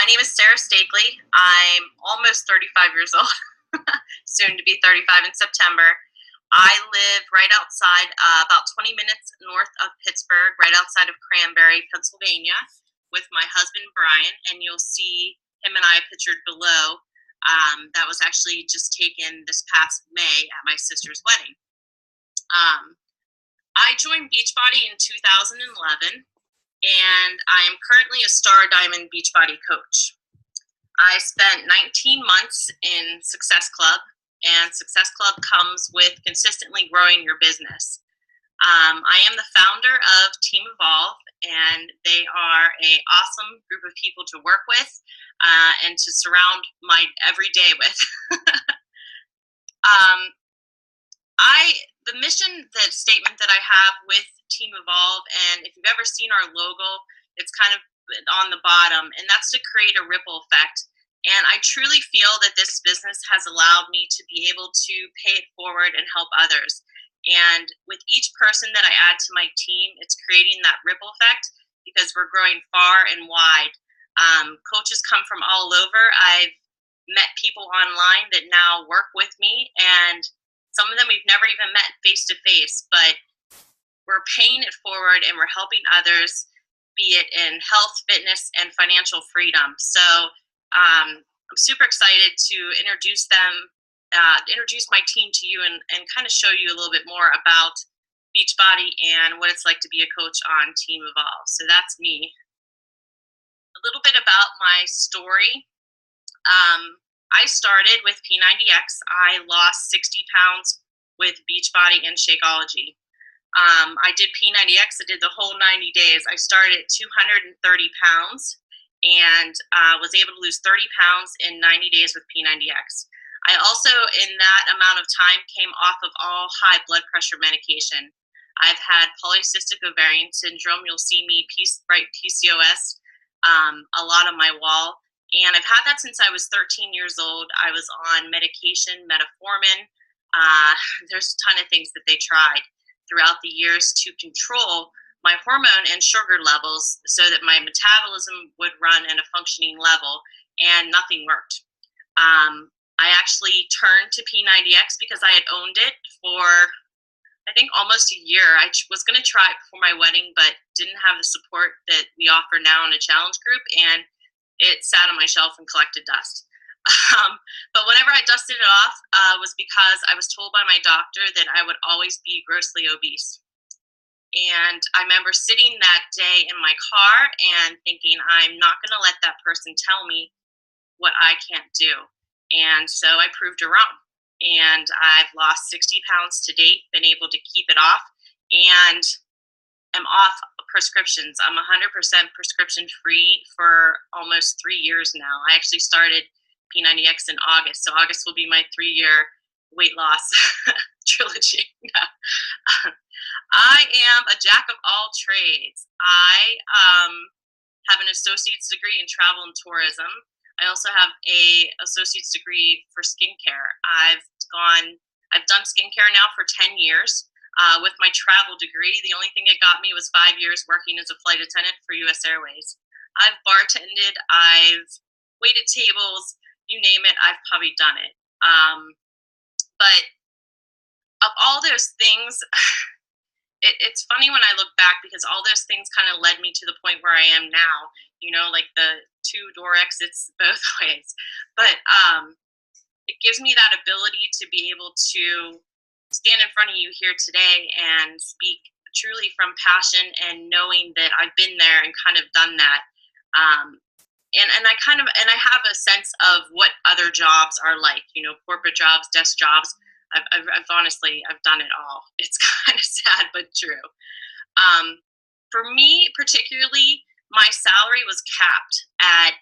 name is Sarah Stakely. I'm almost 35 years old, soon to be 35 in September. I live right outside, about 20 minutes north of Pittsburgh, right outside of Cranberry, Pennsylvania, with my husband, Brian, and you'll see him and I pictured below. That was actually just taken this past May at my sister's wedding. I joined Beachbody in 2011, and I am currently a Star Diamond Beachbody coach. I spent 19 months in Success Club, and Success Club comes with consistently growing your business. I am the founder of Team Evolve, and they are an awesome group of people to work with and to surround my everyday with. The mission, the statement that I have with Team Evolve, and if you've ever seen our logo, it's kind of on the bottom, and that's to create a ripple effect. And I truly feel that this business has allowed me to be able to pay it forward and help others. And with each person that I add to my team, it's creating that ripple effect because we're growing far and wide. Coaches come from all over. I've met people online that now work with me, and some of them we've never even met face to face, but we're paying it forward and we're helping others, be it in health, fitness, and financial freedom. So I'm super excited to introduce my team to you and kind of show you a little bit more about Beachbody and what it's like to be a coach on Team Evolve. So that's me. A little bit about my story. I started with P90X. I lost 60 pounds with Beachbody and Shakeology. I did P90X. I did the whole 90 days. I started at 230 pounds and was able to lose 30 pounds in 90 days with P90X. I also, in that amount of time, came off of all high blood pressure medication. I've had polycystic ovarian syndrome. You'll see me write PCOS a lot on my wall. And I've had that since I was 13 years old. I was on medication, metformin. There's a ton of things that they tried throughout the years to control my hormone and sugar levels so that my metabolism would run at a functioning level, and nothing worked. I actually turned to P90X because I had owned it for, I think, almost a year. I was going to try it before my wedding, but didn't have the support that we offer now in a challenge group, and it sat on my shelf and collected dust. But whenever I dusted it off was because I was told by my doctor that I would always be grossly obese. And I remember sitting that day in my car and thinking, I'm not going to let that person tell me what I can't do. And so I proved her wrong. And I've lost 60 pounds to date, been able to keep it off, and I'm off prescriptions. I'm 100% prescription free for almost 3 years now. I actually started P90X in August, so August will be my 3-year weight loss trilogy. I am a jack of all trades. I have an associate's degree in travel and tourism. I also have a associate's degree for skincare. I've done skincare now for 10 years. With my travel degree, the only thing that got me was 5 years working as a flight attendant for U.S. Airways. I've bartended, I've waited tables, you name it, I've probably done it. But of all those things, it's funny when I look back because all those things kind of led me to the point where I am now, like the 2-door exits both ways. But it gives me that ability to be able to stand in front of you here today and speak truly from passion and knowing that I've been there and kind of done that. And I have a sense of what other jobs are like, corporate jobs, desk jobs. I've honestly, I've done it all. It's kind of sad, but true. For me, particularly, my salary was capped at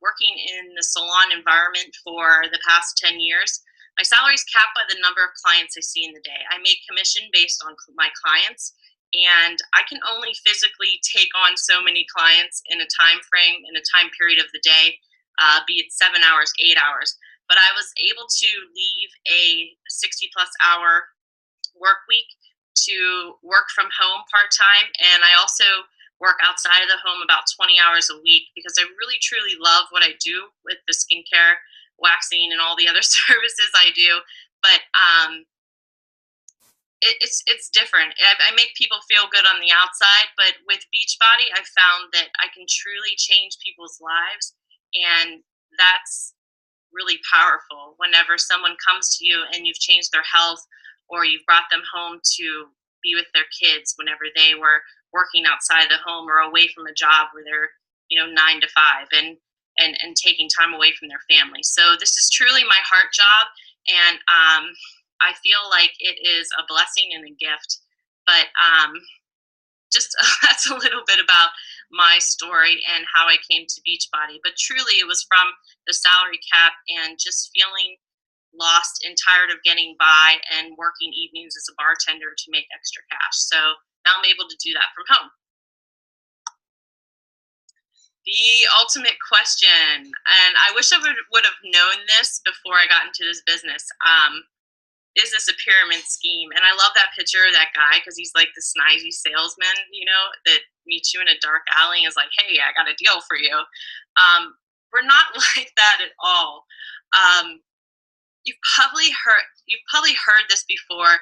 working in the salon environment for the past 10 years. My salary is capped by the number of clients I see in the day. I make commission based on my clients, and I can only physically take on so many clients in a time frame, in a time period of the day, be it 7 hours, 8 hours. But I was able to leave a 60-plus hour work week to work from home part-time, and I also work outside of the home about 20 hours a week because I really truly love what I do with the skincare, waxing, and all the other services I do. But it's different. I make people feel good on the outside, but with Beachbody, I found that I can truly change people's lives, and that's really powerful. Whenever someone comes to you and you've changed their health, or you've brought them home to be with their kids whenever they were working outside the home or away from a job where they're 9 to 5 and taking time away from their family. So this is truly my heart job, and I feel like it is a blessing and a gift. But just that's a little bit about my story and how I came to Beachbody. But truly, it was from the salary cap and just feeling lost and tired of getting by and working evenings as a bartender to make extra cash. So now I'm able to do that from home. The ultimate question, and I wish I would have known this before I got into this business. Is this a pyramid scheme? And I love that picture of that guy because he's like the snazzy salesman, that meets you in a dark alley and is like, hey, I got a deal for you. We're not like that at all. You've probably heard this before.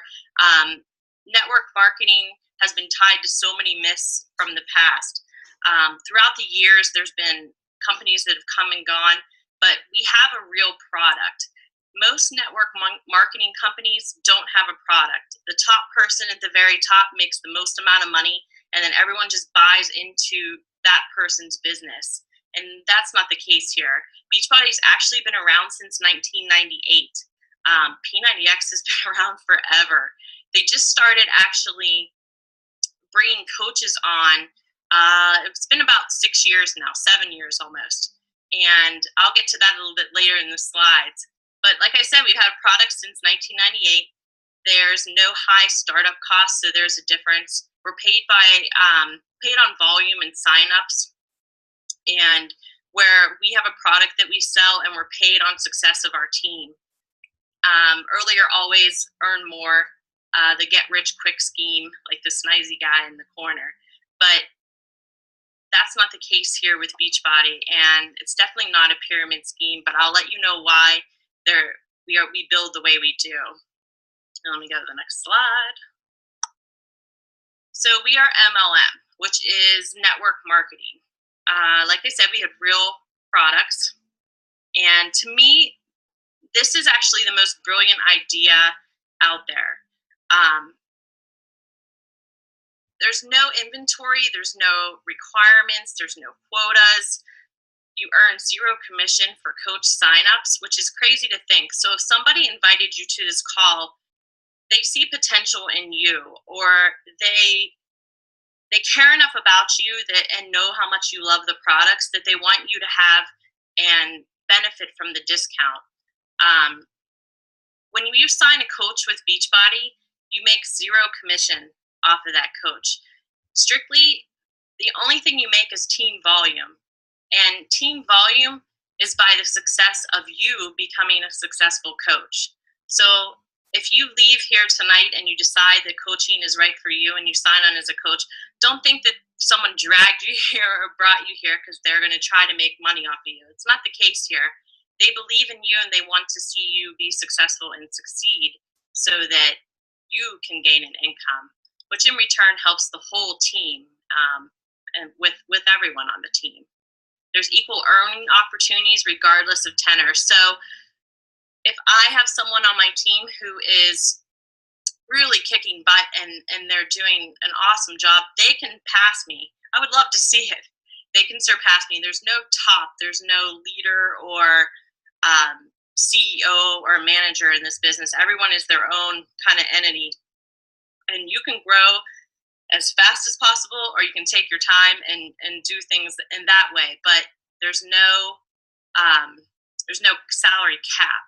Network marketing has been tied to so many myths from the past. Throughout the years, there's been companies that have come and gone, but we have a real product. Most network marketing companies don't have a product. The top person at the very top makes the most amount of money, and then everyone just buys into that person's business. And that's not the case here. Beachbody's actually been around since 1998. P90X has been around forever. They just started actually bringing coaches on. It's been about 6 years now, 7 years almost. And I'll get to that a little bit later in the slides. But like I said, we've had products since 1998. There's no high startup costs, so there's a difference. We're paid on volume and signups, and where we have a product that we sell and we're paid on success of our team. Earlier, always earn more, the get rich quick scheme, like the snazzy guy in the corner. But that's not the case here with Beachbody, and it's definitely not a pyramid scheme. But I'll let you know why we build the way we do. Let me go to the next slide. So we are MLM, which is network marketing. Like I said, we have real products, and to me, this is actually the most brilliant idea out there. There's no inventory, there's no requirements, there's no quotas. You earn zero commission for coach signups, which is crazy to think. So if somebody invited you to this call, they see potential in you, or they care enough about you and know how much you love the products that they want you to have and benefit from the discount. When you sign a coach with Beachbody, you make zero commission off of that coach. Strictly, the only thing you make is team volume. And team volume is by the success of you becoming a successful coach. So if you leave here tonight and you decide that coaching is right for you and you sign on as a coach, don't think that someone dragged you here or brought you here because they're going to try to make money off of you. It's not the case here. They believe in you and they want to see you be successful and succeed so that you can gain an income, which in return helps the whole team and with everyone on the team. There's equal earning opportunities regardless of tenor. So if I have someone on my team who is really kicking butt and they're doing an awesome job, they can pass me. I would love to see it. They can surpass me. There's no top, there's no leader or CEO or manager in this business. Everyone is their own kind of entity. And you can grow as fast as possible, or you can take your time and do things in that way. But there's no salary cap.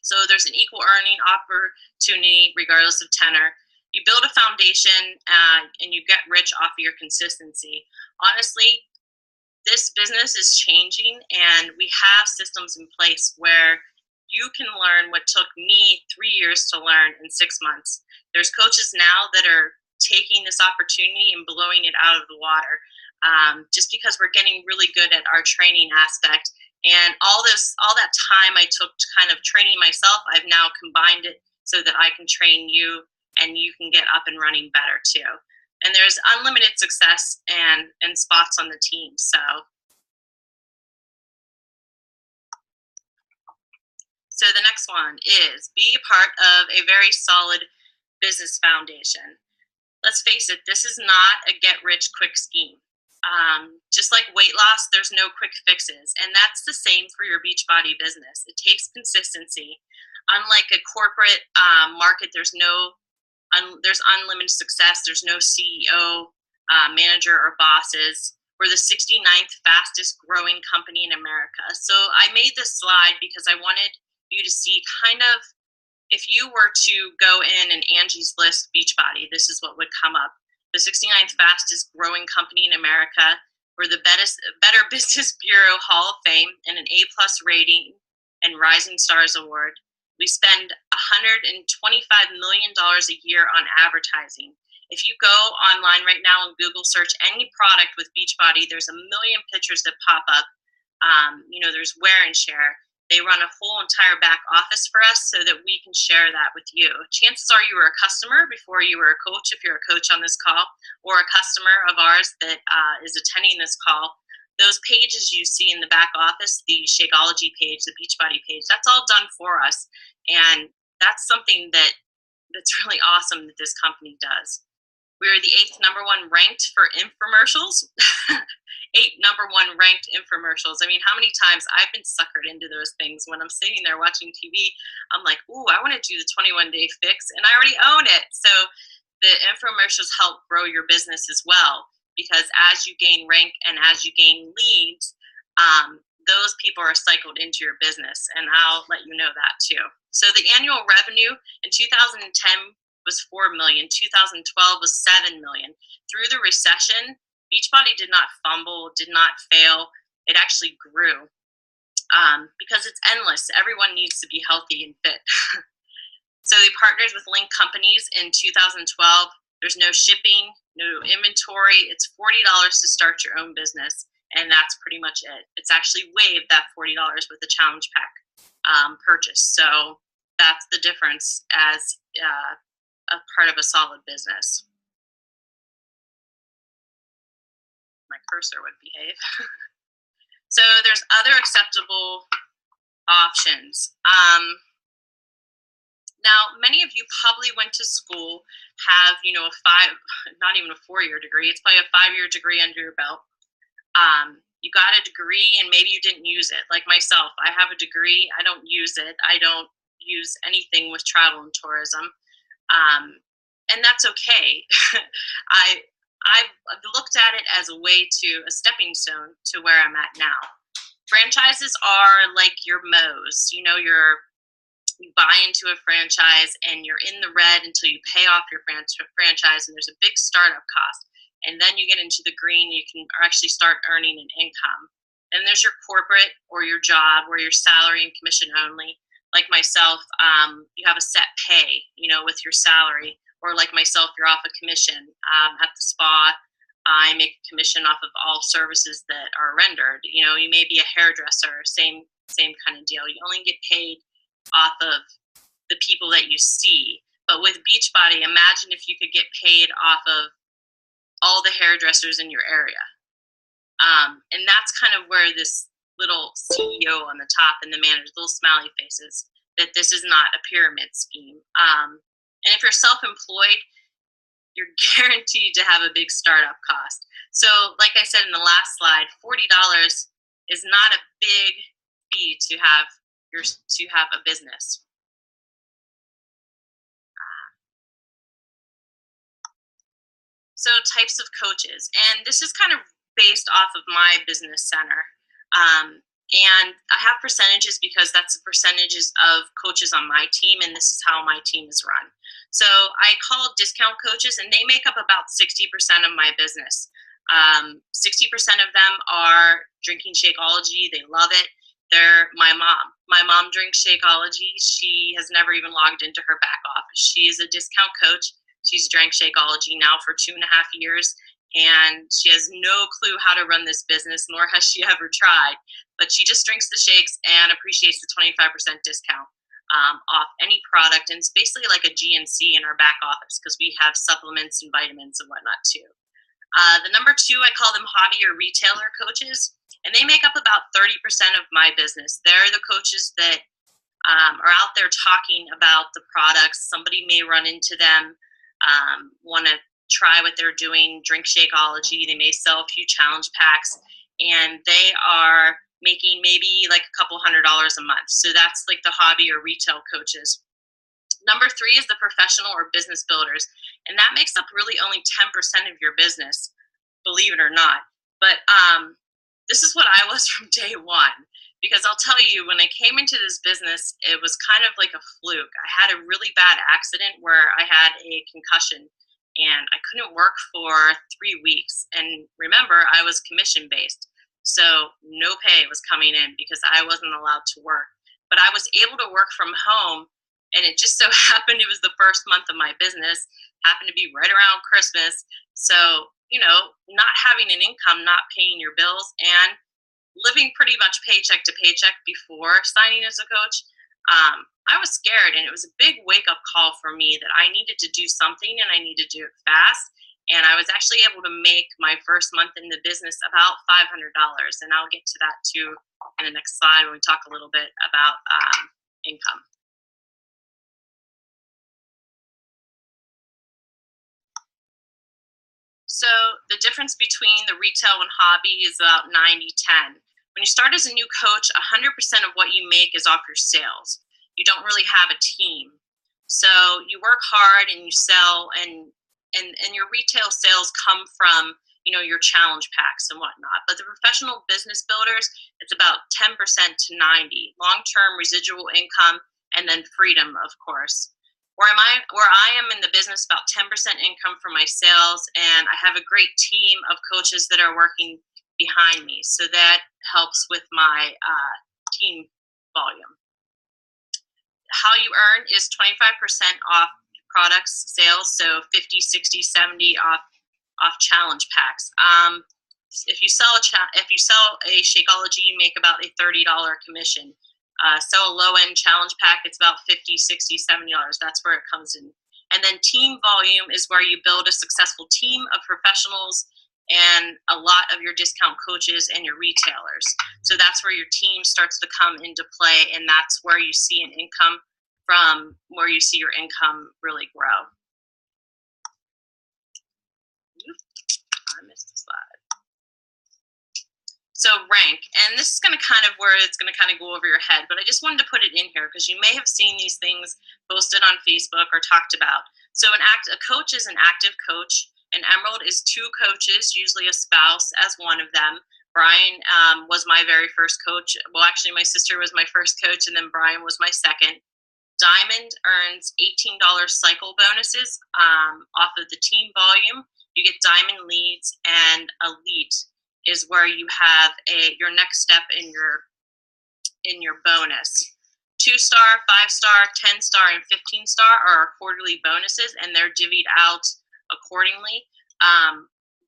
So there's an equal earning opportunity regardless of tenor. You build a foundation and you get rich off of your consistency. Honestly, this business is changing, and we have systems in place where you can learn what took me 3 years to learn in 6 months. There's coaches now that are taking this opportunity and blowing it out of the water, just because we're getting really good at our training aspect. And all that time I took to kind of training myself, I've now combined it so that I can train you and you can get up and running better too. And there's unlimited success and spots on the team. So the next one is be a part of a very solid business foundation. Let's face it, this is not a get-rich-quick scheme. Just like weight loss, there's no quick fixes, and that's the same for your Beachbody business. It takes consistency. Unlike a corporate market, there's unlimited success. There's no CEO, manager, or bosses. We're the 69th fastest growing company in America. So I made this slide because I wanted you to see kind of, if you were to go in and Angie's List Beachbody, this is what would come up. The 69th fastest growing company in America. We're the Better Business Bureau Hall of Fame and an A+ rating and Rising Stars Award. We spend $125 million a year on advertising. If you go online right now and Google search any product with Beachbody, there's a million pictures that pop up. There's wear and share. They run a whole entire back office for us so that we can share that with you. Chances are you were a customer before you were a coach, if you're a coach on this call, or a customer of ours that is attending this call. Those pages you see in the back office, the Shakeology page, the Beachbody page, that's all done for us. And that's something that's really awesome that this company does. We're the 8th #1 ranked for infomercials. 8 #1 ranked infomercials. I mean, how many times I've been suckered into those things when I'm sitting there watching TV. I'm like, ooh, I want to do the 21-day fix, and I already own it. So the infomercials help grow your business as well, because as you gain rank and as you gain leads, those people are cycled into your business, and I'll let you know that too. So the annual revenue in 2010 was $4 million. 2012 was $7 million. Through the recession, Beachbody did not fumble, did not fail. It actually grew because it's endless. Everyone needs to be healthy and fit. So they partnered with Link Companies in 2012. There's no shipping, no inventory. It's $40 to start your own business, and that's pretty much it. It's actually waived that $40 with the challenge pack purchase. So that's the difference as a part of a solid business. My cursor would behave. So there's other acceptable options. Now, many of you probably went to school, have, not even a 4-year degree. It's probably a 5-year degree under your belt. You got a degree and maybe you didn't use it. Like myself, I have a degree. I don't use it. I don't use anything with travel and tourism. And that's okay. I've looked at it as a stepping stone to where I'm at now. Franchises are like your Mo's. You buy into a franchise and you're in the red until you pay off your franchise, and there's a big startup cost. And then you get into the green, you can actually start earning an income. And there's your corporate or your job where your salary and commission only. Like myself, you have a set pay, with your salary. Or like myself, you're off a commission. At the spa, I make a commission off of all services that are rendered. You may be a hairdresser, same kind of deal. You only get paid off of the people that you see. But with Beachbody, imagine if you could get paid off of all the hairdressers in your area. And that's kind of where this little CEO on the top and the manager, little smiley faces, that this is not a pyramid scheme. And if you're self-employed, you're guaranteed to have a big startup cost. So like I said in the last slide, $40 is not a big fee to have a business. So types of coaches, and this is kind of based off of my business center. And I have percentages because that's the percentages of coaches on my team, and this is how my team is run. So I call discount coaches, and they make up about 60% of my business. 60% of them are drinking Shakeology. They love it. They're my mom. My mom drinks Shakeology. She has never even logged into her back office. She is a discount coach. She's drank Shakeology now for 2.5 years, and she has no clue how to run this business, nor has she ever tried. But she just drinks the shakes and appreciates the 25% discount off any product. And it's basically like a GNC in our back office because we have supplements and vitamins and whatnot too. The number two, I call them hobby or retailer coaches, and they make up about 30% of my business. They're the coaches that are out there talking about the products. Somebody may run into them, want to try what they're doing, drink Shakeology. They may sell a few challenge packs, and they are making maybe like a couple $100 a month. So that's like the hobby or retail coaches. Number three is the professional or business builders, and that makes up really only 10% of your business, believe it or not. But this is what I was from day one, because I'll tell you, when I came into this business, it was kind of like a fluke. I had a really bad accident where I had a concussion, and I couldn't work for 3 weeks. And remember, I was commission based, so no pay was coming in because I wasn't allowed to work. But I was able to work from home, and it just so happened it was the first month of my business, happened to be right around Christmas. So, you know, not having an income, not paying your bills, and living pretty much paycheck to paycheck before signing as a coach, I was scared, and it was a big wake-up call for me that I needed to do something, and I needed to do it fast. And I was actually able to make my first month in the business about $500, and I'll get to that too in the next slide when we talk a little bit about income. So the difference between the retail and hobby is about 90-10. When you start as a new coach, 100% of what you make is off your sales. You don't really have a team. So you work hard and you sell, and your retail sales come from, you know, your challenge packs and whatnot. But the professional business builders, it's about 10% to 90, long-term residual income, and then freedom, of course. Where I am in the business, about 10% income from my sales, and I have a great team of coaches that are working behind me. So that helps with my team volume. How you earn is 25% off products sales, so 50, 60, 70 off challenge packs. If you sell a Shakeology, you make about a $30 commission. Sell a low-end challenge pack, it's about $50, $60, $70. That's where it comes in. And then team volume is where you build a successful team of professionals and a lot of your discount coaches and your retailers. So that's where your team starts to come into play, and that's where you see an income from, where you see your income really grow. I missed the slide. So rank, and this is going to kind of where it's going to kind of go over your head, but I just wanted to put it in here because you may have seen these things posted on Facebook or talked about. So a coach is an active coach. An emerald is 2 coaches, usually a spouse as one of them. Brian was my very first coach. Well, actually, my sister was my first coach, and then Brian was my second. Diamond earns $18 cycle bonuses off of the team volume. You get diamond leads, and elite is where you have your next step in your bonus. 2-star, 5-star, 10-star, and 15-star are our quarterly bonuses, and they're divvied out accordingly.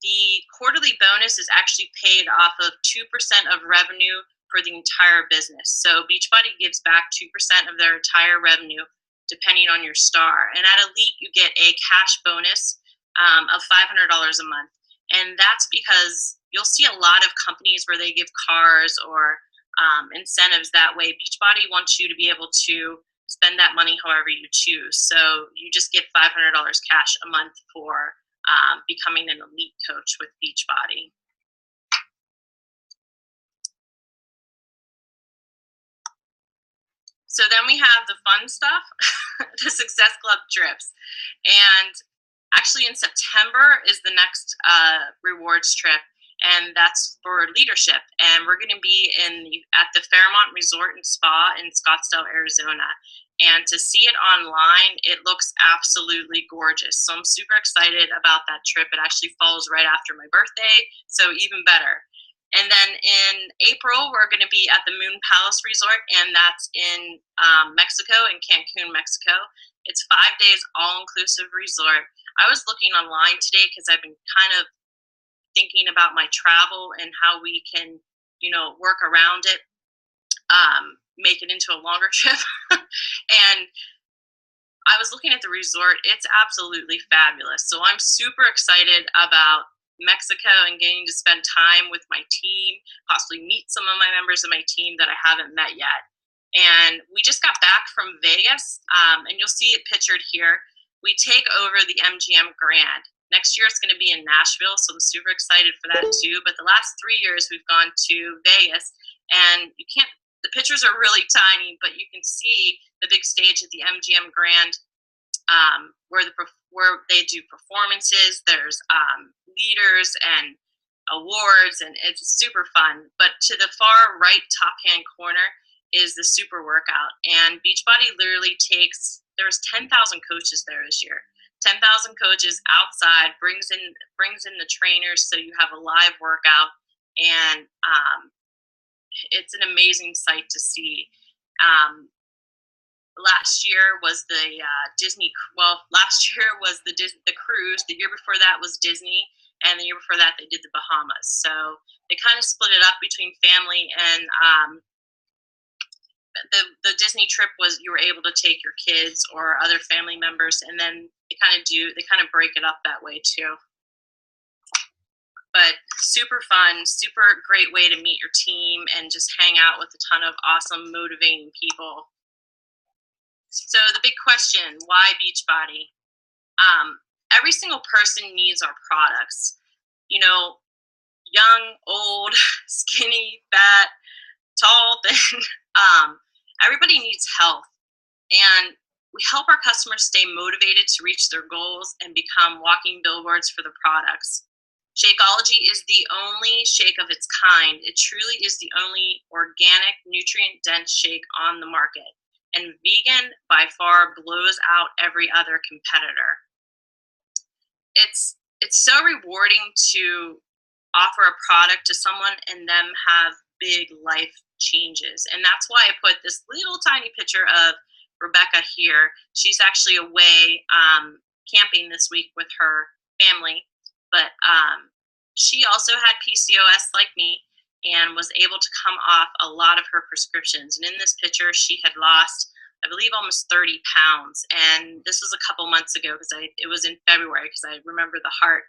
The quarterly bonus is actually paid off of 2% of revenue for the entire business. So Beachbody gives back 2% of their entire revenue depending on your star. And at Elite, you get a cash bonus of $500 a month. And that's because you'll see a lot of companies where they give cars or incentives that way. Beachbody wants you to be able to spend that money however you choose. So you just get $500 cash a month for becoming an elite coach with Beachbody. So then we have the fun stuff, the Success Club trips. And actually in September is the next rewards trip, and that's for leadership. And we're going to be at the Fairmont Resort and Spa in Scottsdale, Arizona. And to see it online, it looks absolutely gorgeous. So I'm super excited about that trip. It actually falls right after my birthday, so even better. And then in April, we're going to be at the Moon Palace Resort, and that's in Mexico, in Cancun, Mexico. It's 5 days all-inclusive resort. I was looking online today because I've been kind of thinking about my travel and how we can, work around it, make it into a longer trip. And I was looking at the resort. It's absolutely fabulous. So I'm super excited about Mexico and getting to spend time with my team, possibly meet some of my members of my team that I haven't met yet. And we just got back from Vegas, and you'll see it pictured here. We take over the MGM Grand. Next year it's going to be in Nashville, so I'm super excited for that too. But the last 3 years we've gone to Vegas, and you can't. The pictures are really tiny, but you can see the big stage at the MGM Grand, where they do performances. There's leaders and awards, and it's super fun. But to the far right top hand corner is the super workout, and Beachbody literally there's 10,000 coaches there this year. 10,000 coaches outside, brings in the trainers, so you have a live workout, and it's an amazing sight to see. Last year was the Disney. Well, last year was the cruise. The year before that was Disney, and the year before that they did the Bahamas. So they kind of split it up between family, and the Disney trip was you were able to take your kids or other family members, and then they kind of break it up that way too. But super fun, super great way to meet your team and just hang out with a ton of awesome, motivating people. So the big question, why Beachbody? Every single person needs our products. Young, old, skinny, fat, tall, thin. Everybody needs health. And we help our customers stay motivated to reach their goals and become walking billboards for the products. Shakeology is the only shake of its kind. It truly is the only organic, nutrient-dense shake on the market. And vegan, by far, blows out every other competitor. It's so rewarding to offer a product to someone and them have big life changes. And that's why I put this little tiny picture of Rebecca here. She's actually away camping this week with her family, but she also had PCOS like me and was able to come off a lot of her prescriptions. And in this picture, she had lost, I believe, almost 30 pounds. And this was a couple months ago because it was in February, because I remember the heart.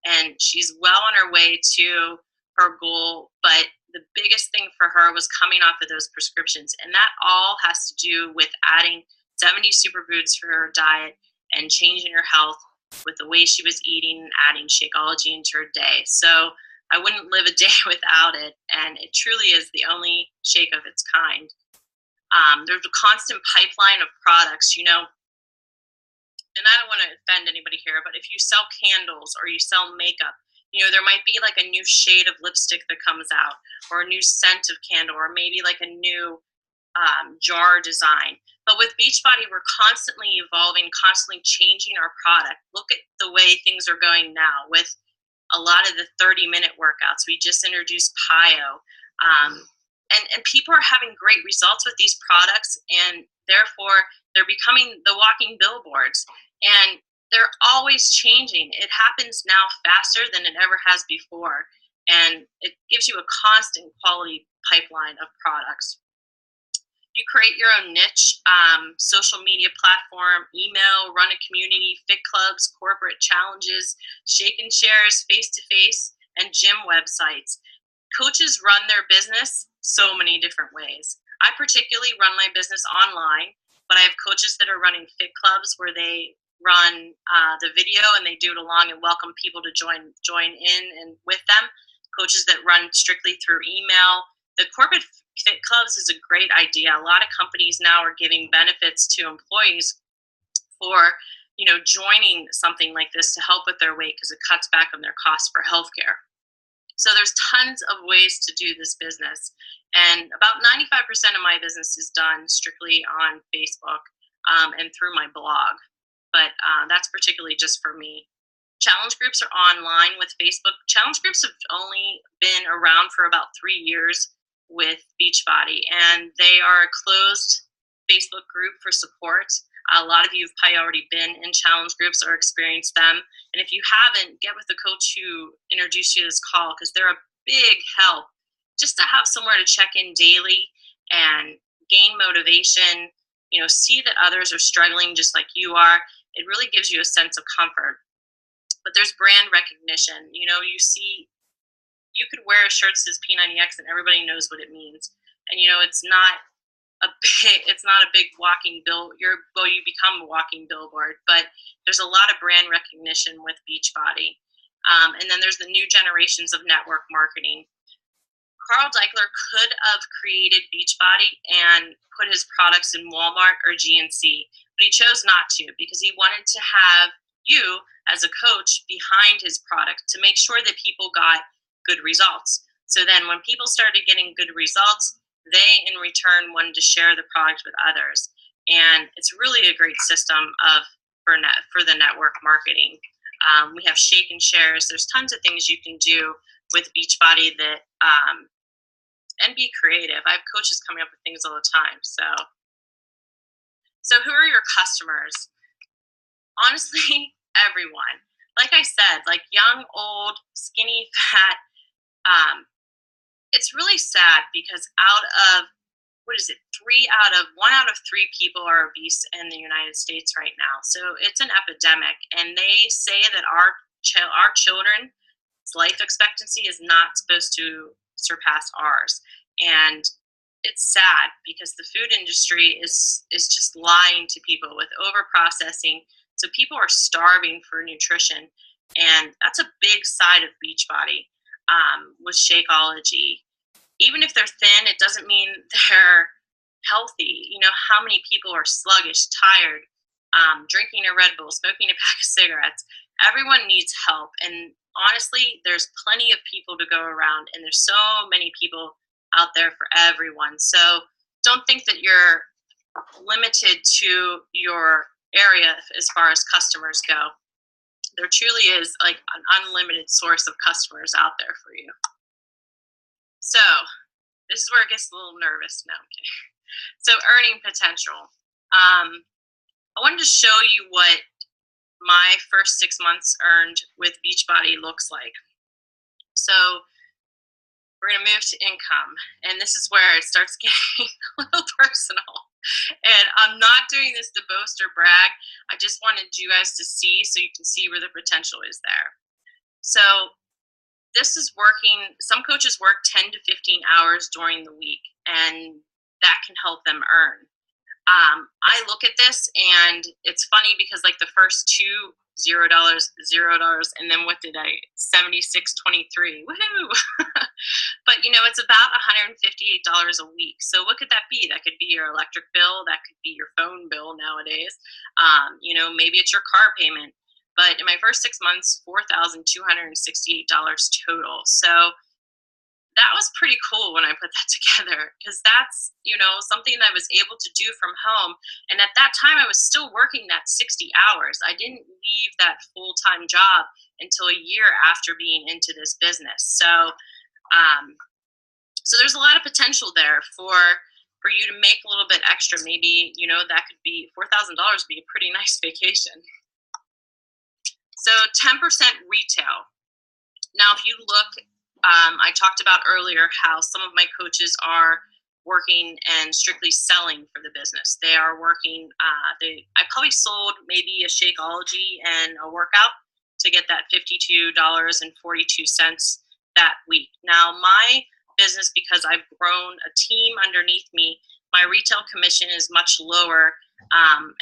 And she's well on her way to her goal. But the biggest thing for her was coming off of those prescriptions. And that all has to do with adding 70 superfoods for her diet and changing her health with the way she was eating and adding Shakeology into her day. So I wouldn't live a day without it. And it truly is the only shake of its kind. There's a constant pipeline of products, and I don't want to offend anybody here, but if you sell candles or you sell makeup, there might be like a new shade of lipstick that comes out, or a new scent of candle, or maybe like a new jar design. But with Beachbody, we're constantly evolving, constantly changing our product. Look at the way things are going now with a lot of the 30-minute workouts. We just introduced PIO. And people are having great results with these products, and therefore they're becoming the walking billboards. And they're always changing. It happens now faster than it ever has before. And it gives you a constant quality pipeline of products. You create your own niche, social media platform, email, run a community, fit clubs, corporate challenges, shake and shares, face-to-face, and gym websites. Coaches run their business so many different ways. I particularly run my business online, but I have coaches that are running fit clubs where they run the video and they do it along and welcome people to join in and with them. Coaches that run strictly through email. The corporate fit clubs is a great idea. A lot of companies now are giving benefits to employees for joining something like this to help with their weight, because it cuts back on their costs for healthcare. So there's tons of ways to do this business. And about 95% of my business is done strictly on Facebook and through my blog. But that's particularly just for me. Challenge groups are online with Facebook. Challenge groups have only been around for about 3 years with Beachbody, and they are a closed Facebook group for support. A lot of you have probably already been in challenge groups or experienced them. And if you haven't, get with the coach who introduced you to this call, because they're a big help just to have somewhere to check in daily and gain motivation, see that others are struggling just like you are. It really gives you a sense of comfort. But there's brand recognition. You could wear a shirt that says P90X and everybody knows what it means. And it's not a big walking bill. You become a walking billboard, but there's a lot of brand recognition with Beachbody. And then there's the new generations of network marketing. Carl Deichler could have created Beachbody and put his products in Walmart or GNC, but he chose not to because he wanted to have you as a coach behind his product to make sure that people got good results. So then when people started getting good results, they in return wanted to share the product with others. And it's really a great system for the network marketing. We have shake and shares. There's tons of things you can do with Beachbody that and be creative. I have coaches coming up with things all the time. So who are your customers? Honestly, everyone. Like I said, like young, old, skinny, fat. It's really sad because one out of three people are obese in the United States right now. So it's an epidemic, and they say that our children's life expectancy is not supposed to surpass ours. And it's sad because the food industry is just lying to people with over processing. So people are starving for nutrition, and that's a big side of Beachbody with Shakeology. Even if they're thin, it doesn't mean they're healthy. How many people are sluggish, tired, drinking a Red Bull, smoking a pack of cigarettes? Everyone needs help. And honestly, there's plenty of people to go around, and there's so many people out there for everyone. So don't think that you're limited to your area as far as customers go. There truly is like an unlimited source of customers out there for you. So this is where it gets a little nervous. No, I'm kidding. So earning potential. I wanted to show you what my first 6 months earned with Beachbody looks like. So we're going to move to income, and this is where it starts getting a little personal. And I'm not doing this to boast or brag. I just wanted you guys to see so you can see where the potential is there. So this is working. Some coaches work 10 to 15 hours during the week, and that can help them earn. I look at this, and it's funny because like the first two, $0, $0, and then what did I, 76.23, woohoo! But it's about $158 a week. So what could that be? That could be your electric bill. That could be your phone bill nowadays. Maybe it's your car payment. But in my first 6 months, $4,268 total. So that was pretty cool when I put that together, because that's, something that I was able to do from home. And at that time, I was still working that 60 hours. I didn't leave that full-time job until a year after being into this business. So there's a lot of potential there for you to make a little bit extra. Maybe, that could be $4,000 would be a pretty nice vacation. So 10% retail. Now, if you look, I talked about earlier how some of my coaches are working and strictly selling for the business. They are working, I probably sold maybe a Shakeology and a workout to get that $52.42 that week. Now, my business, because I've grown a team underneath me, my retail commission is much lower.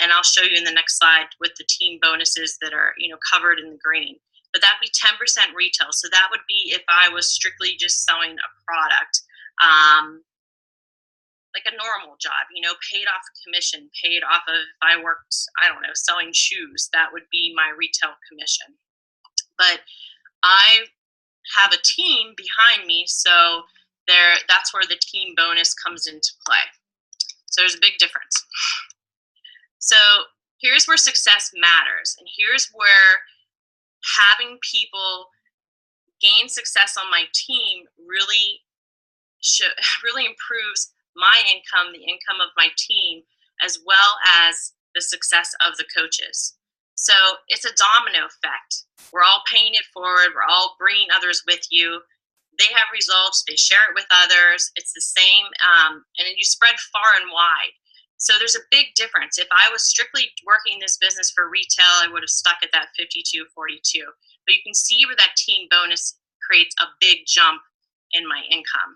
And I'll show you in the next slide with the team bonuses that are, covered in the green. But that'd be 10% retail. So that would be if I was strictly just selling a product, like a normal job, paid off commission, paid off of if I worked, selling shoes, that would be my retail commission. But I have a team behind me, so that's where the team bonus comes into play. So there's a big difference. So here's where success matters, and here's where having people gain success on my team really improves my income, the income of my team, as well as the success of the coaches. So it's a domino effect. We're all paying it forward. We're all bringing others with you. They have results. They share it with others. It's the same, and you spread far and wide. So there's a big difference. If I was strictly working this business for retail, I would have stuck at that 52-42. But you can see where that team bonus creates a big jump in my income.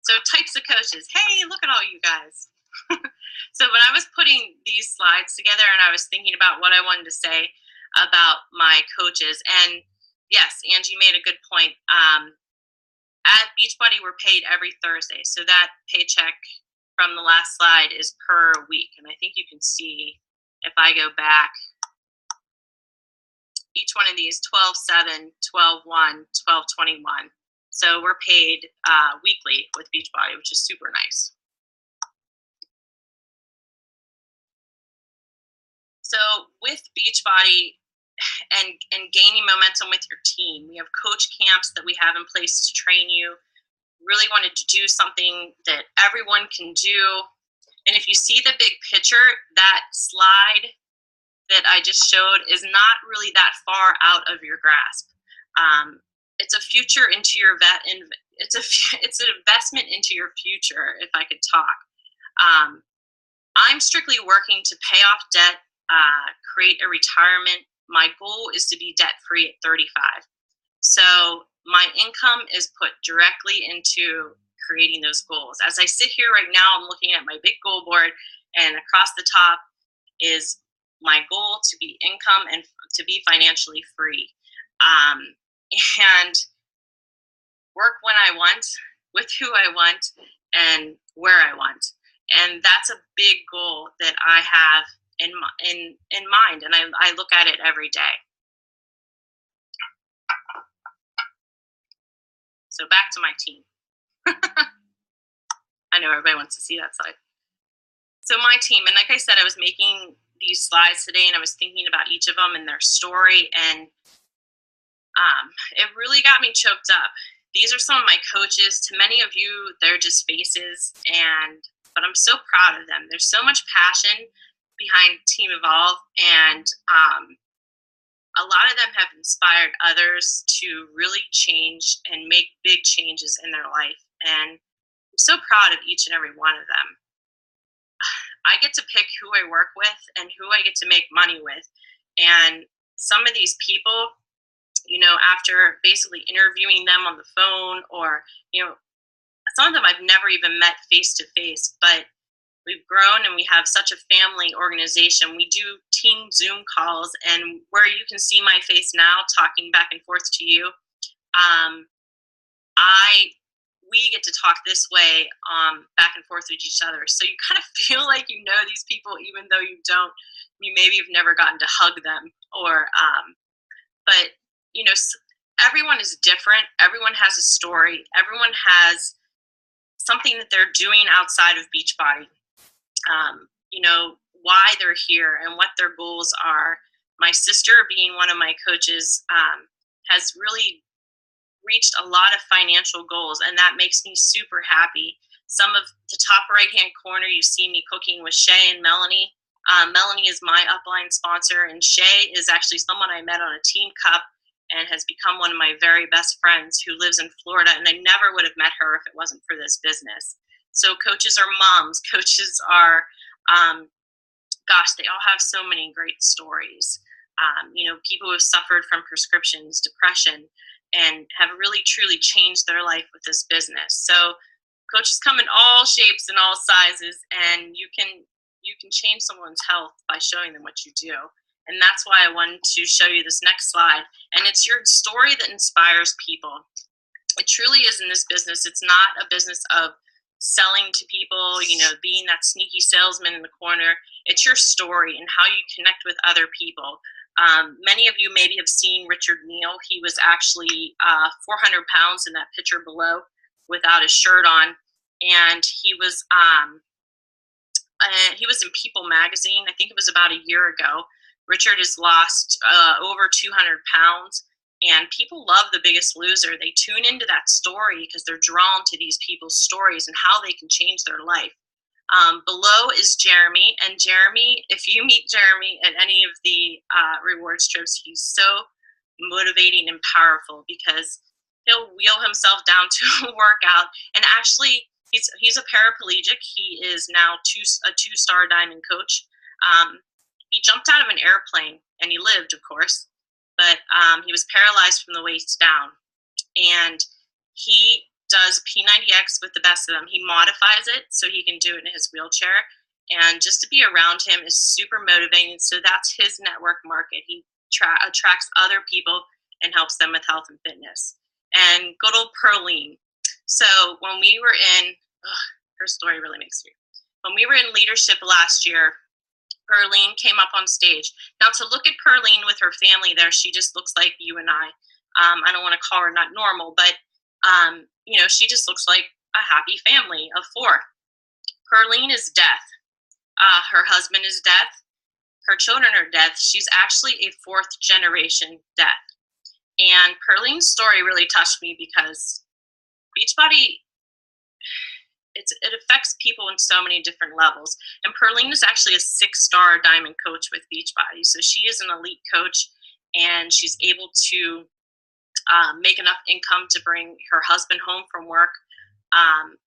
So types of coaches. Hey, look at all you guys. So when I was putting these slides together and I was thinking about what I wanted to say about my coaches, and yes, Angie made a good point. At Beachbody, we're paid every Thursday. So that paycheck from the last slide is per week. And I think you can see if I go back, each one of these 12/7, 12/1, 12/21. So we're paid weekly with Beachbody, which is super nice. So with Beachbody and gaining momentum with your team, we have coach camps that we have in place to train you. Really wanted to do something that everyone can do. And if you see the big picture, that slide that I just showed is not really that far out of your grasp. It's a future into your it's an investment into your future, if I could talk. I'm strictly working to pay off debt, create a retirement. My goal is to be debt free at 35. So my income is put directly into creating those goals. As I sit here right now, I'm looking at my big goal board, and across the top is my goal to be income and to be financially free. And work when I want, with who I want, and where I want. And that's a big goal that I have in mind, and I look at it every day. So back to my team. I know everybody wants to see that slide. So my team, and like I said, I was making these slides today, and I was thinking about each of them and their story, and it really got me choked up. These are some of my coaches. To many of you, they're just faces, but I'm so proud of them. There's so much passion behind Team Evolve, and a lot of them have inspired others to really change and make big changes in their life. And I'm so proud of each and every one of them. I get to pick who I work with and who I get to make money with. And some of these people, after basically interviewing them on the phone, or, some of them I've never even met face to face, but we've grown and we have such a family organization. We do team Zoom calls, and where you can see my face now talking back and forth to you, we get to talk this way back and forth with each other. So you kind of feel like you know these people, even though you don't. Maybe you've never gotten to hug them, but everyone is different. Everyone has a story. Everyone has something that they're doing outside of Beachbody. Why they're here and what their goals are. My sister, being one of my coaches, has really reached a lot of financial goals, and that makes me super happy. Some of the top right-hand corner, you see me cooking with Shay and Melanie. Melanie is my upline sponsor, and Shay is actually someone I met on a team cup and has become one of my very best friends, who lives in Florida, and I never would have met her if it wasn't for this business. So coaches are moms. Coaches are, they all have so many great stories. People who have suffered from prescriptions, depression, and have really truly changed their life with this business. So coaches come in all shapes and all sizes, and you can change someone's health by showing them what you do. And that's why I wanted to show you this next slide. And it's your story that inspires people. It truly is in this business. It's not a business of selling to people, being that sneaky salesman in the corner. It's your story and how you connect with other people. Many of you maybe have seen Richard Neal. He was actually 400 pounds in that picture below without his shirt on. And he was in People magazine. I think it was about a year ago. Richard has lost over 200 pounds. And people love The Biggest Loser. They tune into that story because they're drawn to these people's stories and how they can change their life. Below is Jeremy, and Jeremy, if you meet Jeremy at any of the rewards trips, he's so motivating and powerful because he'll wheel himself down to a workout. And actually, he's a paraplegic. He is now a two-star diamond coach. He jumped out of an airplane, and he lived, of course, but he was paralyzed from the waist down. And he does P90X with the best of them. He modifies it so he can do it in his wheelchair. And just to be around him is super motivating. So that's his network market. He attracts other people and helps them with health and fitness. And good old Pearline. So when we were in, her story really makes me. When we were in leadership last year, Pearline came up on stage. Now to look at Pearline with her family there, she just looks like you and I. I don't want to call her not normal, but she just looks like a happy family of 4. Pearline is deaf. Her husband is deaf. Her children are deaf. She's actually a 4th generation deaf. And Pearline's story really touched me because Beachbody, it affects people in so many different levels. And Pearline is actually a 6-star diamond coach with Beachbody. So she is an elite coach, and she's able to make enough income to bring her husband home from work.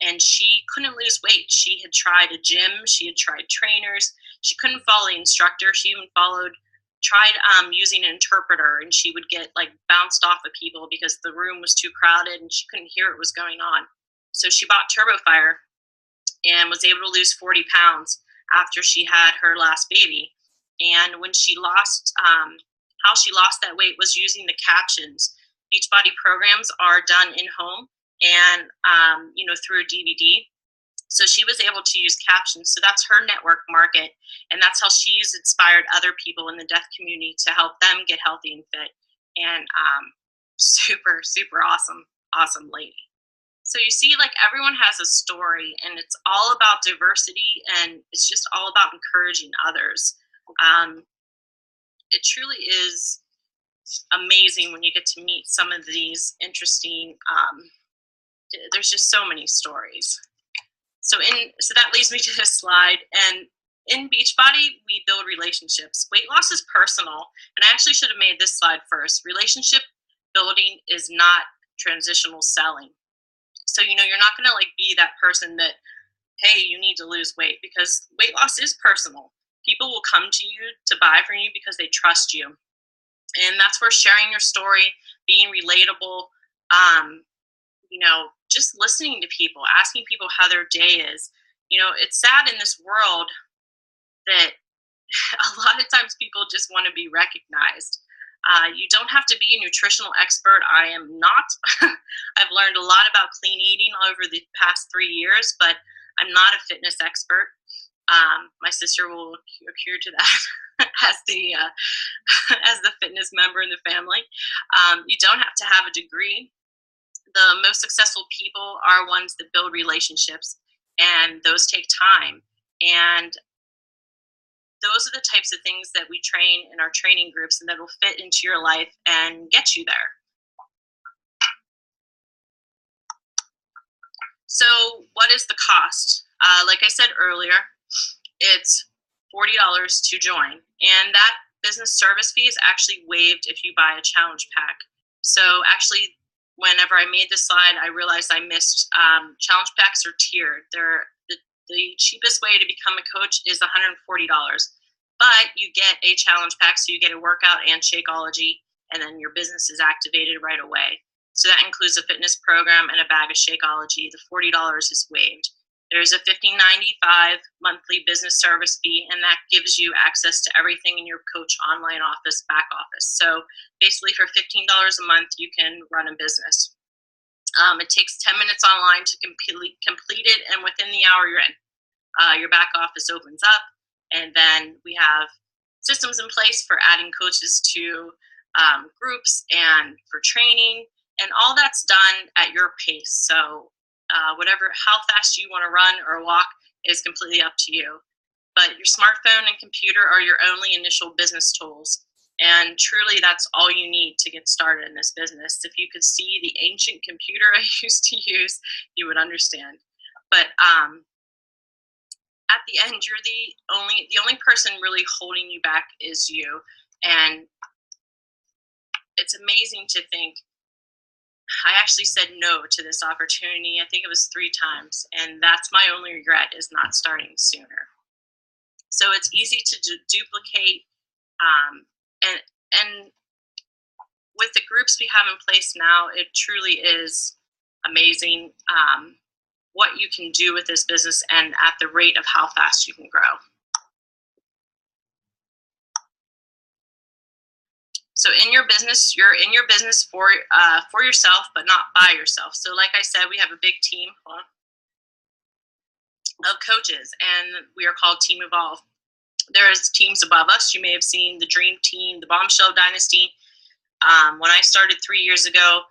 And she couldn't lose weight. She had tried a gym. She had tried trainers. She couldn't follow the instructor. She even tried using an interpreter, and she would get bounced off of people because the room was too crowded and she couldn't hear what was going on. So she bought TurboFire and was able to lose 40 pounds after she had her last baby. And when she lost, how she lost that weight was using the captions. Beachbody programs are done in home and through a DVD. So she was able to use captions. So that's her network market, and that's how she's inspired other people in the deaf community to help them get healthy and fit. And super, super awesome lady. So you see, everyone has a story, and it's all about diversity, and it's just all about encouraging others. It truly is amazing when you get to meet some of these interesting, there's just so many stories. So that leads me to this slide. And in Beachbody, we build relationships. Weight loss is personal, and I actually should have made this slide first. Relationship building is not transitional selling. So you're not going to be that person that, hey, you need to lose weight, because weight loss is personal. People will come to you to buy from you because they trust you. And that's where sharing your story, being relatable, just listening to people, asking people how their day is. It's sad in this world that a lot of times people just want to be recognized. You don't have to be a nutritional expert. I am not. I've learned a lot about clean eating over the past 3 years, but I'm not a fitness expert. My sister will adhere to that as the fitness member in the family. You don't have to have a degree. The most successful people are ones that build relationships, and those take time. And those are the types of things that we train in our training groups, and that will fit into your life and get you there. So what is the cost? Like I said earlier, it's $40 to join, and that business service fee is actually waived if you buy a challenge pack. So actually, whenever I made this slide, I realized I missed challenge packs are tiered. They're the cheapest way to become a coach is $140, but you get a challenge pack, so you get a workout and Shakeology, and then your business is activated right away. So that includes a fitness program and a bag of Shakeology. The $40 is waived. There's a $15.95 monthly business service fee, and that gives you access to everything in your coach online office, back office. So basically for $15 a month, you can run a business. It takes 10 minutes online to complete it, and within the hour you're in. Your back office opens up, and then we have systems in place for adding coaches to groups and for training, and all that's done at your pace. So how fast you want to run or walk is completely up to you. But your smartphone and computer are your only initial business tools. And truly, that's all you need to get started in this business. If you could see the ancient computer I used to use, you would understand. But at the end, you're the only person really holding you back is you. And it's amazing to think I actually said no to this opportunity. I think it was 3 times, and that's my only regret, is not starting sooner. So it's easy to duplicate, um, and with the groups we have in place now, it truly is amazing, what you can do with this business and at the rate of how fast you can grow. So in your business, you're in your business for yourself, but not by yourself. So like I said, we have a big team of coaches, and we are called Team Evolve. There's teams above us. You may have seen the Dream Team, the Bombshell Dynasty. When I started 3 years ago,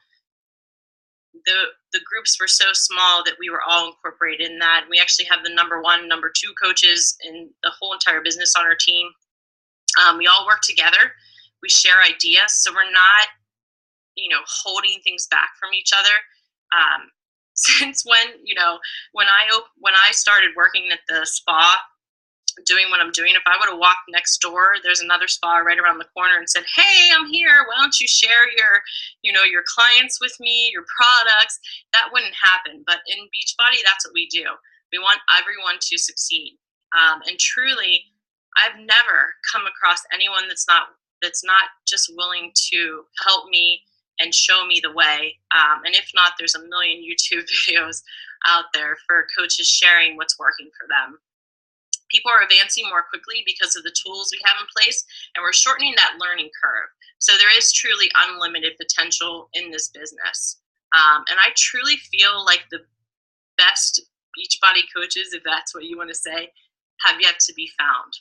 the groups were so small that we were all incorporated in that. We actually have the number 1, number 2 coaches in the whole entire business on our team. We all work together. We share ideas, so we're not, holding things back from each other. Since when I started working at the spa, doing what I'm doing, if I would have walked next door, there's another spa right around the corner, and said, "Hey, I'm here. Why don't you share your clients with me, your products?" That wouldn't happen. But in Beachbody, that's what we do. We want everyone to succeed. And truly, I've never come across anyone that's not just willing to help me and show me the way. And if not, there's a million YouTube videos out there for coaches sharing what's working for them. People are advancing more quickly because of the tools we have in place, and we're shortening that learning curve. So there is truly unlimited potential in this business. And I truly feel like the best Beachbody coaches, if that's what you want to say, have yet to be found.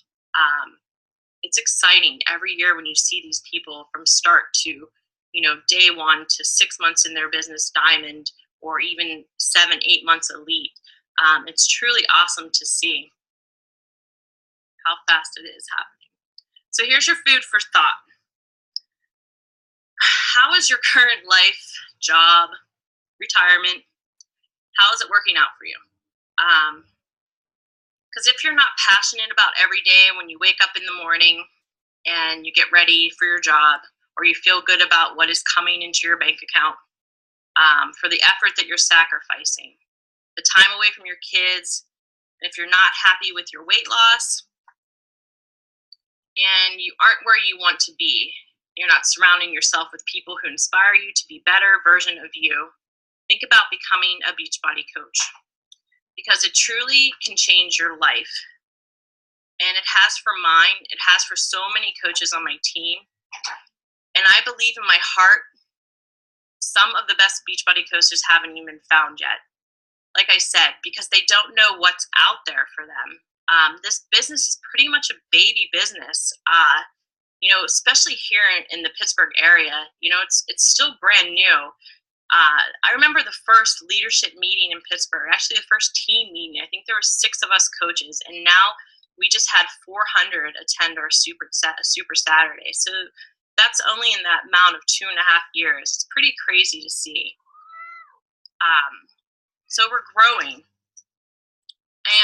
It's exciting every year when you see these people from start to, day 1 to 6 months in their business, diamond, or even 7, 8 months elite. It's truly awesome to see how fast it is happening. So here's your food for thought. How is your current life, job, retirement, how is it working out for you? Because if you're not passionate about every day when you wake up in the morning and you get ready for your job, or you feel good about what is coming into your bank account, for the effort that you're sacrificing, the time away from your kids, and if you're not happy with your weight loss, and you aren't where you want to be, you're not surrounding yourself with people who inspire you to be a better version of you, think about becoming a Beachbody coach, because it truly can change your life. And it has for mine, it has for so many coaches on my team. And I believe in my heart, some of the best Beachbody coaches haven't even been found yet. Like I said, because they don't know what's out there for them. This business is pretty much a baby business, especially here in the Pittsburgh area. It's still brand new. I remember the first leadership meeting in Pittsburgh, actually the first team meeting. I think there were 6 of us coaches, and now we just had 400 attend our Super Saturday. So that's only in that amount of 2.5 years. It's pretty crazy to see. So we're growing.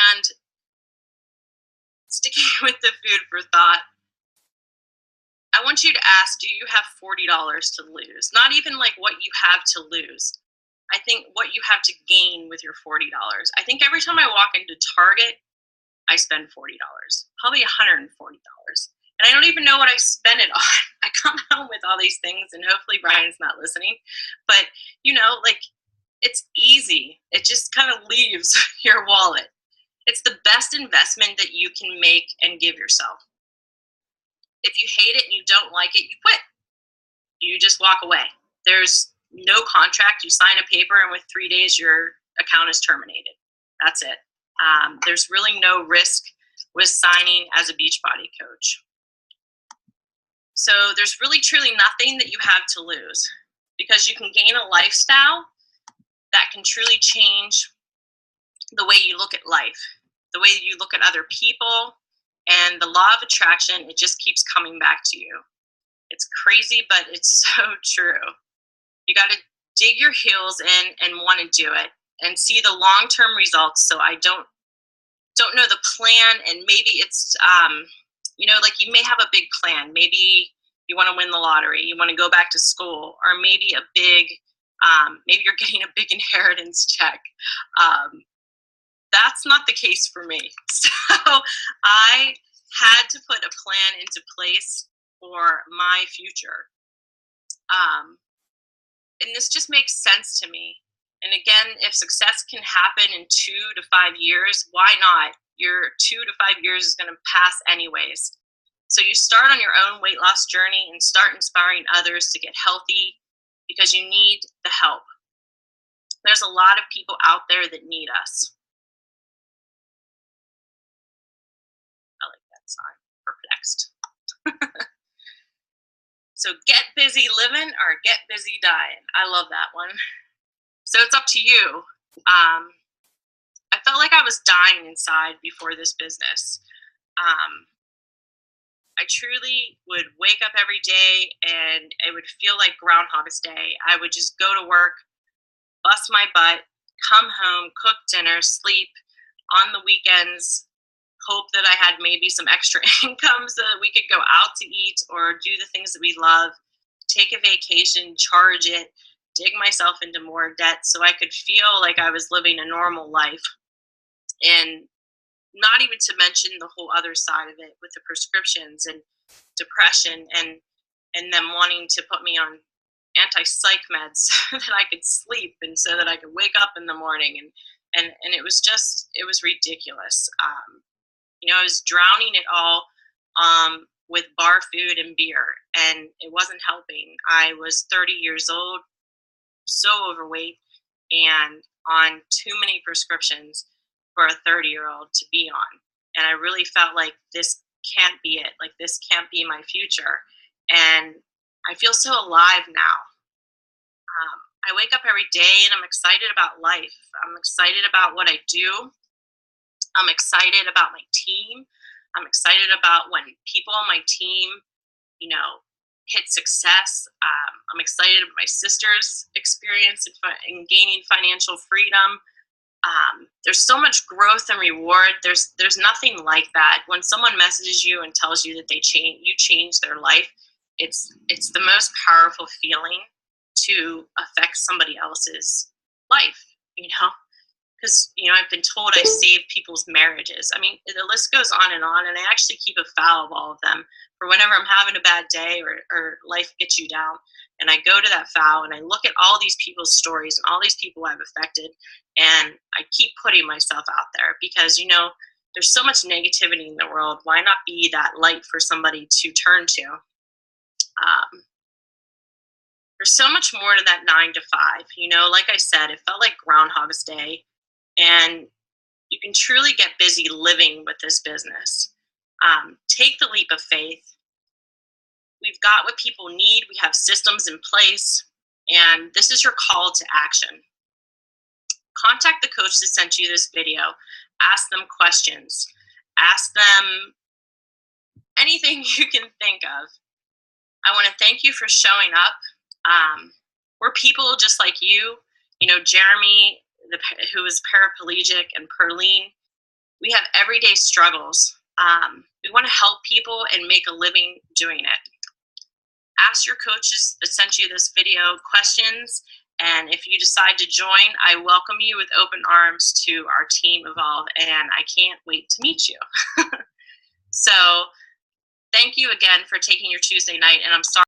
And sticking with the food for thought, I want you to ask, do you have $40 to lose? Not even like what you have to lose. I think what you have to gain with your $40. I think every time I walk into Target, I spend $40, probably $140. And I don't even know what I spend it on. I come home with all these things, and hopefully Brian's not listening. But, it's easy. It just kind of leaves your wallet. It's the best investment that you can make and give yourself. If you hate it and you don't like it, you quit. You just walk away. There's no contract. You sign a paper, and with 3 days, your account is terminated. That's it. There's really no risk with signing as a Beachbody coach. So there's really, truly nothing that you have to lose, because you can gain a lifestyle that can truly change the way you look at life, the way you look at other people, and the law of attraction, it just keeps coming back to you. crazy, but it's so true. You got to dig your heels in and want to do it and see the long-term results. So I don't know the plan, and maybe it's like you may have a big plan. Maybe you want to win the lottery, you want to go back to school, or maybe maybe you're getting a big inheritance check. That's not the case for me. So I had to put a plan into place for my future. And this just makes sense to me. And again, if success can happen in 2 to 5 years, why not? Your 2 to 5 years is going to pass anyways. So you start on your own weight loss journey and start inspiring others to get healthy because you need the help. There's a lot of people out there that need us. I like that song. Perplexed. So get busy living or get busy dying. I love that one. So it's up to you. I felt like I was dying inside before this business. I truly would wake up every day and it would feel like Groundhog's Day. I would just go to work, bust my butt, come home, cook dinner, sleep on the weekends, hope that I had maybe some extra income so that we could go out to eat or do the things that we love, take a vacation, charge it, dig myself into more debt so I could feel like I was living a normal life. And not even to mention the whole other side of it with the prescriptions and depression and them wanting to put me on anti-psych meds so that I could sleep and so that I could wake up in the morning. And it was ridiculous. I was drowning it all with bar food and beer, and it wasn't helping. I was 30 years old, so overweight, and on too many prescriptions for a 30-year-old to be on. And I really felt like this can't be it. Like, this can't be my future. And I feel so alive now. I wake up every day and I'm excited about life. I'm excited about what I do. I'm excited about my team. I'm excited about when people on my team, hit success. I'm excited about my sister's experience in gaining financial freedom. There's so much growth and reward. There's nothing like that. When someone messages you and tells you that you changed their life, it's the most powerful feeling to affect somebody else's life, because I've been told I save people's marriages. I mean, the list goes on, and I actually keep a file of all of them for whenever I'm having a bad day or life gets you down. And I go to that file and I look at all these people's stories and all these people I've affected, and I keep putting myself out there because there's so much negativity in the world. Why not be that light for somebody to turn to? There's so much more to that 9 to 5. Like I said, it felt like Groundhog's Day. And you can truly get busy living with this business. Take the leap of faith. We've got what people need. We have systems in place. And this is your call to action. Contact the coach that sent you this video. Ask them questions. Ask them anything you can think of. I want to thank you for showing up. We're people just like you. Jeremy, who is paraplegic, and Perlene, we have everyday struggles. We want to help people and make a living doing it. Ask your coaches that sent you this video questions, and if you decide to join, I welcome you with open arms to our team Evolve, and I can't wait to meet you. So thank you again for taking your Tuesday night, and I'm sorry